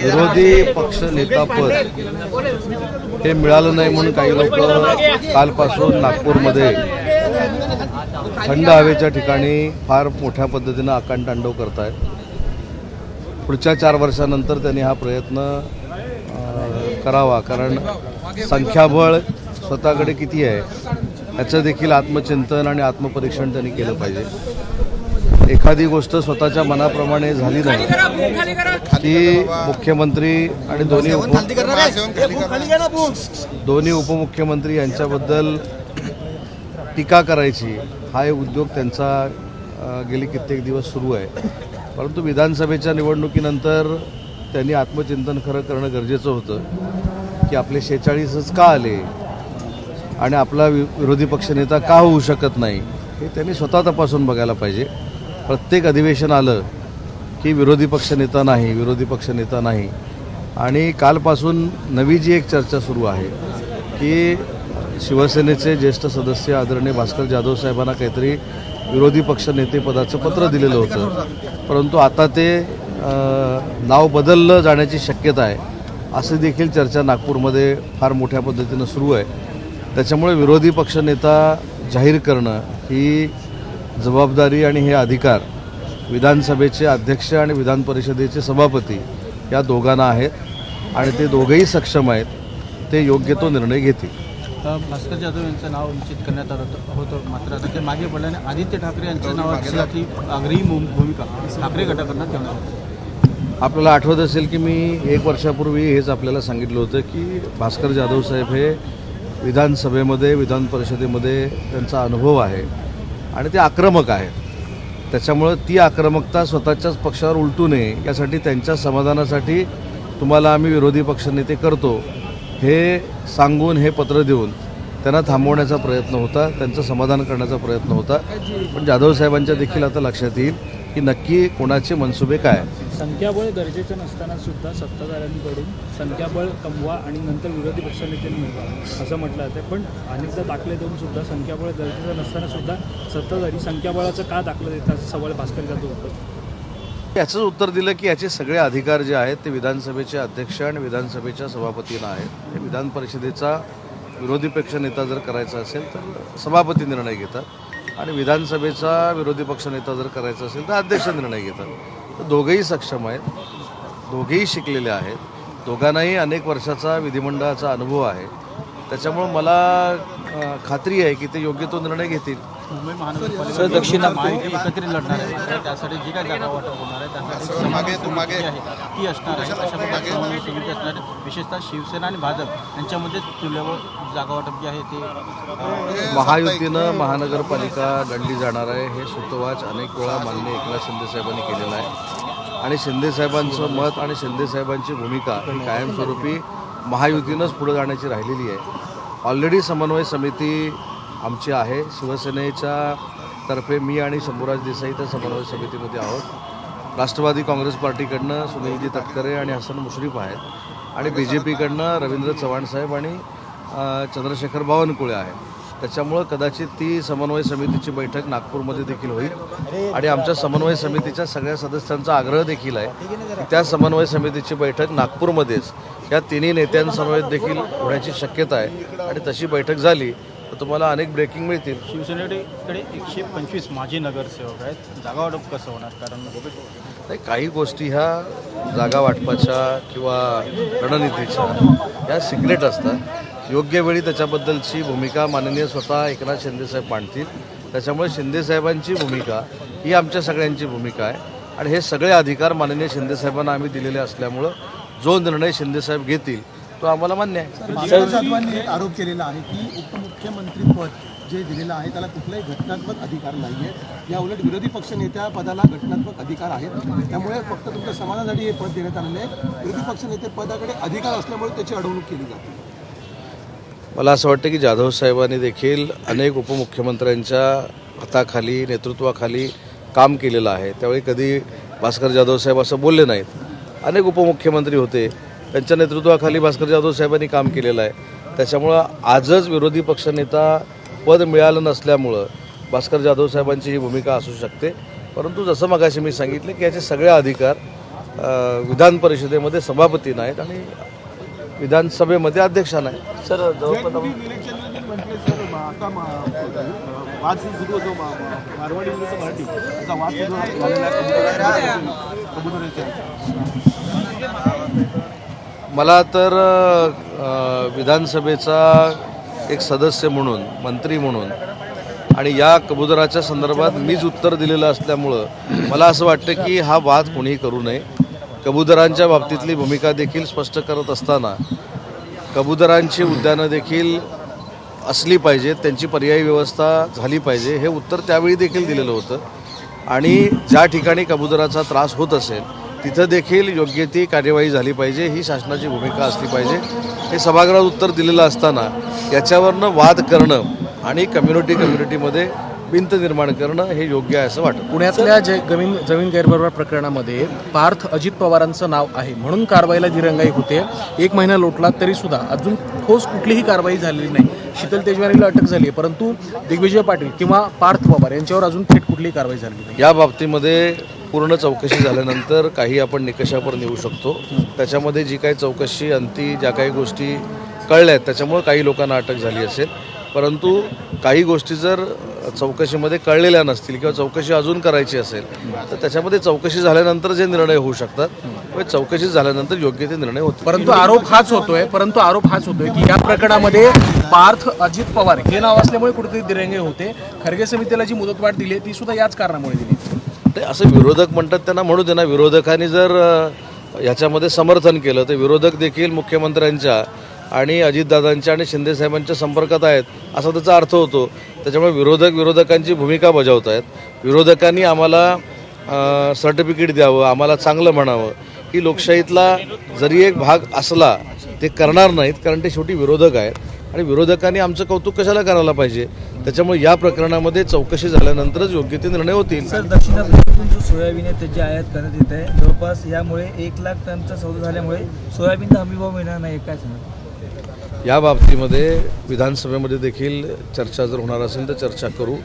विरोधी पक्ष नेता पद हे मिळालं नाही म्हणून काही लोक कालपासून नागपूरमध्ये थंड हवेच्या ठिकाणी फार मोठ्या पद्धतीनं आकांतांडव करत आहेत. पुढच्या 4 वर्षानंतर त्यांनी हा प्रयत्न करावा, कारण संख्याबळ स्वतःकडे किती आहे याचं देखील आत्मचिंतन आणि आत्मपरीक्षण त्यांनी केलं पाहिजे. एखादी गोष्ट स्वतःच्या मनाप्रमाणे झाली नाही की मुख्यमंत्री आणि दोन्ही उपमुख्यमंत्री यांच्याबद्दल टीका करायची हा एक उद्योग त्यांचा गेली कित्येक दिवस सुरू आहे. परंतु विधानसभेच्या निवडणुकीनंतर त्यांनी आत्मचिंतन खरं करणं गरजेचं होतं की आपले 46च का आले आणि आपला विरोधी पक्षनेता का होऊ शकत नाही हे त्यांनी स्वतः तपासून बघायला पाहिजे. प्रत्येक अधिवेशन आलं की विरोधी पक्षनेता नाही आणि कालपासून नवी जी एक चर्चा सुरू आहे की शिवसेनेचे ज्येष्ठ सदस्य आदरणीय भास्कर जाधव साहेबांना काहीतरी विरोधी पक्षनेतेपदाचं पत्र दिलेलं होतं, परंतु आता ते नाव बदललं जाण्याची शक्यता आहे अशी देखील चर्चा नागपूरमध्ये फार मोठ्या पद्धतीनं सुरू आहे. त्याच्यामुळे विरोधी पक्षनेता जाहीर करणं ही जबाबदारी आणि हे अधिकार विधानसभेचे अध्यक्ष आणि विधान परिषदेचे सभापती या दोघांना आहेत आणि ते दोघेही सक्षम आहेत. ते योग्य तो निर्णय घेतील. भास्कर जाधव यांचं नाव निश्चित करण्यात आलं होतं, मात्र आता ते मागे पडल्याने आदित्य ठाकरे यांच्या नावाची आग्रही भूमिका ठाकरे गटाकडनं ठेवण्यात आली. आपल्याला आठवत असेल की मी 1 वर्षापूर्वी हेच आपल्याला सांगितलं होतं की भास्कर जाधव साहेब हे विधानसभेमध्ये विधान परिषदेमध्ये त्यांचा अनुभव आहे आणि ते आक्रमक आहेत. त्याच्यामुळं ती आक्रमकता स्वतःच्याच पक्षावर उलटू नये यासाठी त्यांच्या समाधानासाठी तुम्हाला आम्ही विरोधी पक्षनेते करतो हे सांगून हे पत्र देऊन त्यांना थांबवण्याचा प्रयत्न होता, त्यांचं समाधान करण्याचा प्रयत्न होता. पण जाधव साहेबांच्या देखील आता लक्षात येईल की नक्की कोणाचे मनसुबे काय. संख्याबळ गरजेचं नसताना सुद्धा सत्ताधाऱ्यांकडून संख्याबळ कमवा आणि नंतर विरोधी पक्षनेत्यांनी मिळवा असं म्हटलं जातं, पण अनेकदा दाखले देऊन सुद्धा संख्याबळ गरजेचं नसताना सुद्धा सत्ताधारी संख्याबळाचं का दाखलं देतात सवाल भास्कर जाधव होतं. याचंच उत्तर दिलं की याचे सगळे अधिकार जे आहेत ते विधानसभेचे अध्यक्ष आणि विधानसभेच्या सभापतींना आहेत. हे विधान परिषदेचा विरोधी पक्षनेता जर करायचा असेल तर सभापती निर्णय घेतात आणि विधानसभेचा विरोधी पक्षनेता जर करायचा असेल तर अध्यक्ष निर्णय घेतात. तर दोघेही सक्षम आहेत, दोघेही शिकलेले आहेत, दोघांनाही अनेक वर्षाचा विधिमंडळाचा अनुभव आहे. त्याच्यामुळं मला खात्री आहे की ते योग्य तो निर्णय घेतील. मुंबई महानगरपालिका दक्षिण एकत्रित लढणार आहे, त्यासाठी जी काही जागा वाटप होणार आहे त्यासाठी ती असणार आहे. अशा प्रकारची समिती असणार आहे. विशेषतः शिवसेना आणि भाजप यांच्यामध्ये तुल्यबळ जागा वाटप जे आहे ते महायुतीनं महानगरपालिका लढली जाणार आहे हे सुतोवाच अनेक वेळा माननीय एकनाथ शिंदे साहेबांनी केलेलं आहे आणि शिंदे साहेबांचं मत आणि शिंदे साहेबांची भूमिका ही कायमस्वरूपी महायुतीनंच पुढे जाण्याची राहिलेली आहे. ऑलरेडी समन्वय समिती आमची आहे. शिवसेनेच्या तर्फे मी आणि शंभूराज देसाई त्या समन्वय समितीमध्ये आहोत. राष्ट्रवादी काँग्रेस पार्टीकडनं सुनीलजी तटकरे आणि हसन मुश्रीफ आहेत आणि BJPकडनं रवींद्र चव्हाण साहेब आणि चंद्रशेखर बावनकुळे आहेत. त्याच्यामुळं कदाचित ती समन्वय समितीची बैठक नागपूरमध्ये देखील होईल आणि आमच्या समन्वय समितीच्या सगळ्या सदस्यांचा आग्रह देखील आहे की त्या समन्वय समितीची बैठक नागपूरमध्येच या तिन्ही नेत्यांसमवेत देखील होण्याची शक्यता आहे आणि तशी बैठक झाली तर तुम्हाला अनेक ब्रेकिंग मिळतील. शिवसेनेकडे 125 माजी नगरसेवक आहेत, जागा वाटप कसं होणार? कारण नाही, काही गोष्टी ह्या जागा वाटपाच्या किंवा रणनीतीच्या ह्या सिक्रेट असतात. योग्य वेळी त्याच्याबद्दलची भूमिका माननीय स्वतः एकनाथ शिंदेसाहेब मांडतील. त्याच्यामुळे शिंदेसाहेबांची भूमिका ही आमच्या सगळ्यांची भूमिका आहे आणि हे सगळे अधिकार माननीय शिंदेसाहेबांना आम्ही दिलेले असल्यामुळं जो निर्णय शिंदेसाहेब घेतील तो आम्हाला मान्य आहे. साहेबांनी एक आरोप केलेला आहे की उपमुख्यमंत्रीपद जे दिलेलं आहे त्याला कुठलाही घटनात्मक अधिकार नाही आहे. या उलट विरोधी पक्षनेत्या पदाला घटनात्मक अधिकार आहेत. त्यामुळे फक्त तुमच्या समाजासाठी हे पद देण्यात आलेलं आहे. विरोधी पक्षनेते पदाकडे अधिकार असल्यामुळे त्याची अडवणूक केली जाते. मला असं वाटतं की जाधव साहेबांनी देखील अनेक उपमुख्यमंत्र्यांच्या हाताखाली नेतृत्वाखाली काम केलेलं आहे. त्यावेळी कधी भास्कर जाधव साहेब असं बोलले नाहीत. अनेक उपमुख्यमंत्री होते, त्यांच्या नेतृत्वाखाली भास्कर जाधव साहेबांनी काम केलेलं आहे. त्याच्यामुळं आजच विरोधी पक्षनेता पद मिळालं नसल्यामुळं भास्कर जाधव साहेबांची ही भूमिका असू शकते. परंतु जसं मगाशी मी सांगितलं की याचे सगळे अधिकार विधान परिषदेमध्ये सभापती नाहीत आणि विधानसभेमध्ये अध्यक्ष नाही. सर म्हटले सर आता वाद सुरू होतो मारवाडी विरुद्ध मराठी असा वाद सुरू झालेला मला तर विधानसभेचा एक सदस्य म्हणून, मंत्री म्हणून आणि या कबुतराच्या संदर्भात मीच उत्तर दिलेलं असल्यामुळं मला असं वाटतं की हा वाद कोणीही करू नये. कबुतरांच्या बाबतीतली भूमिका देखील स्पष्ट करत असताना कबुतरांची उद्यानं देखील असली पाहिजेत, त्यांची पर्यायी व्यवस्था झाली पाहिजे, हे उत्तर त्यावेळी देखील दिलेलं होतं. आणि ज्या ठिकाणी कबुतराचा त्रास होत असेल तिथं देखील योग्य ती कार्यवाही झाली पाहिजे, ही शासनाची भूमिका असली पाहिजे. हे सभागृहात उत्तर दिलेलं असताना याच्यावरनं वाद करणं आणि कम्युनिटीमध्ये भिंत निर्माण करणं हे योग्य आहे असं वाटतं. पुण्यातल्या जमीन गैरव्यवहार प्रकरणामध्ये पार्थ अजित पवारांचं नाव आहे म्हणून कारवाईला दिरंगाई होते. 1 महिना लोटला तरी सुद्धा अजून ठोस कुठलीही कारवाई झालेली नाही. शीतल तेजवानीला अटक झाली आहे परंतु दिग्विजय पाटील किंवा पार्थ पवार यांच्यावर अजून थेट कुठलीही कारवाई झालेली नाही. या बाबतीमध्ये पूर्ण चौकशी झाल्यानंतर काही आपण निकषावर नेऊ शकतो. त्याच्यामध्ये जी काही चौकशी अंती ज्या काही गोष्टी कळल्या आहेत त्याच्यामुळे काही लोकांना अटक झाली असेल, परंतु काही गोष्टी जर चौकशीमध्ये कळलेल्या नसतील किंवा चौकशी अजून करायची असेल तर त्याच्यामध्ये चौकशी झाल्यानंतर जे निर्णय होऊ शकतात चौकशी झाल्यानंतर योग्य ते निर्णय होतील. परंतु आरोप हाच होतोय की या प्रकरणामध्ये पार्थ अजित पवार हे नाव असल्यामुळे कुठेतरी दिरंगाई होते. खरगे समितीला जी मुदतवाढ दिली ती सुद्धा याच कारणामुळे दिली. नाही, असं विरोधक म्हणतात त्यांना म्हणू दे ना. विरोधकांनी जर याच्यामध्ये समर्थन केलं तर विरोधक देखील मुख्यमंत्र्यांच्या आणि अजितदादांच्या आणि शिंदेसाहेबांच्या संपर्कात आहेत असा त्याचा अर्थ होतो. त्याच्यामुळे विरोधकांची भूमिका बजावत आहेत. विरोधकांनी आम्हाला सर्टिफिकेट द्यावं, आम्हाला चांगलं म्हणावं, ही लोकशाहीतला जरी एक भाग असला ते करणार नाहीत, कारण ते शेवटी विरोधक आहेत आणि विरोधकांनी आमचं कौतुक कशाला करायला पाहिजे. त्याच्यामुळे या प्रकरणामध्ये चौकशी झाल्यानंतरच योग्य ते निर्णय होतील. सर, दक्षिण आफ्रिकेतून जो सोयाबीन आहे त्याची आयात करण्यात येत आहे. जवळपास यामुळे 1 लाख टनचा सौदा झाल्यामुळे सोयाबीनचा हमीभाव मिळणार नाही, काय सांगा? या बाबतीमध्ये विधानसभेमध्ये देखील चर्चा जर होणार असेल तर चर्चा करू.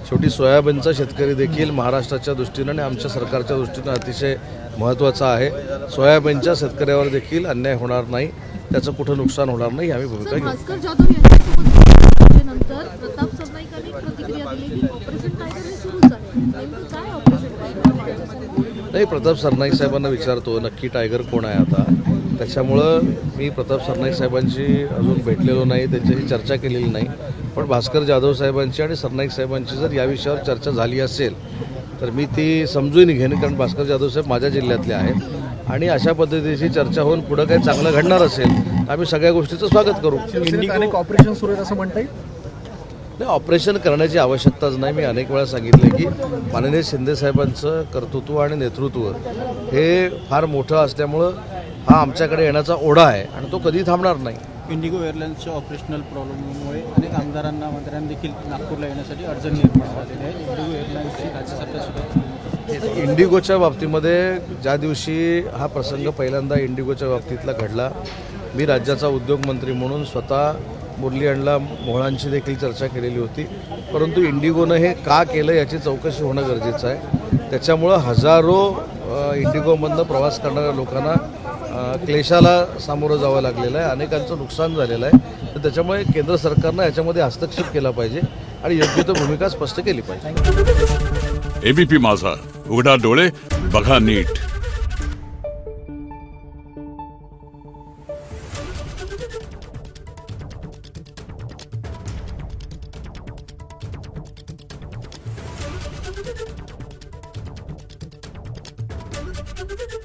शेवटी सोयाबीनचा शेतकरी देखील महाराष्ट्राच्या दृष्टीनं आणि आमच्या सरकारच्या दृष्टीनं अतिशय महत्त्वाचा आहे. सोयाबीनच्या शेतकऱ्यावर देखील अन्याय होणार नाही, त्याचं कुठं नुकसान होणार नाही, आम्ही भूमिका घेऊ. भास्कर जाधव यांच्यासोबत चर्चेनंतर प्रताप सरनाईकांनी प्रतिक्रिया दिली की ऑपरेशन टायगर हे सुरूच आहे. नेमकं काय ऑपरेशन टायगर? नाही, प्रताप सरनाईक साहेबांना विचारतो नक्की टायगर कोण आहे आता. त्याच्यामुळं मी प्रताप सरनाईक साहेबांशी अजून भेटलेलो नाही, त्यांच्याशी चर्चा केलेली नाही. पण भास्कर जाधव साहेबांची आणि सरनाईक साहेबांची जर या विषयावर चर्चा झाली असेल तर मी ती समजून घेईन, कारण भास्कर जाधव साहेब माझ्या जिल्ह्यातले आहेत आणि अशा पद्धतीची चर्चा होऊन पुढं काही चांगलं घडणार असेल तर आम्ही सगळ्या गोष्टीचं स्वागत करू. अनेक ऑपरेशन सुरू आहेत असं म्हणता येईल. नाही, ऑपरेशन करण्याची आवश्यकताच नाही. मी अनेक वेळा सांगितले की माननीय शिंदेसाहेबांचं कर्तृत्व आणि नेतृत्व हे फार मोठं असल्यामुळं हा आमच्याकडे येण्याचा ओढा आहे आणि तो कधी थांबणार नाही. इंडिगो एअरलाईन्सच्या ऑपरेशनल प्रॉब्लेममुळे अनेक आमदारांना मंत्र्यांना देखील नागपूरला येण्यासाठी अडचण निर्माण झालेली आहे. इंडिगो एअरलाईन्सची राज्य सरकार सुद्धा इंडिगोच्या बाबतीमध्ये ज्या दिवशी हा प्रसंग पहिल्यांदा इंडिगोच्या बाबतीतला घडला, मी राज्याचा उद्योगमंत्री म्हणून स्वतः मुरली अण्णा मोहळांची देखील चर्चा केलेली होती. परंतु इंडिगोनं हे का केलं याची चौकशी होणं गरजेचं आहे. त्याच्यामुळं हजारो इंडिगोमधनं प्रवास करणाऱ्या लोकांना क्लेशाला सामोरं जावं लागलेलं आहे, अनेकांचं नुकसान झालेलं आहे. तर त्याच्यामुळे केंद्र सरकारनं याच्यामध्ये हस्तक्षेप केला पाहिजे आणि योग्य तो भूमिका स्पष्ट केली पाहिजे. एबीपी माझा, उघडा डोळे बघा नीट. Thank you.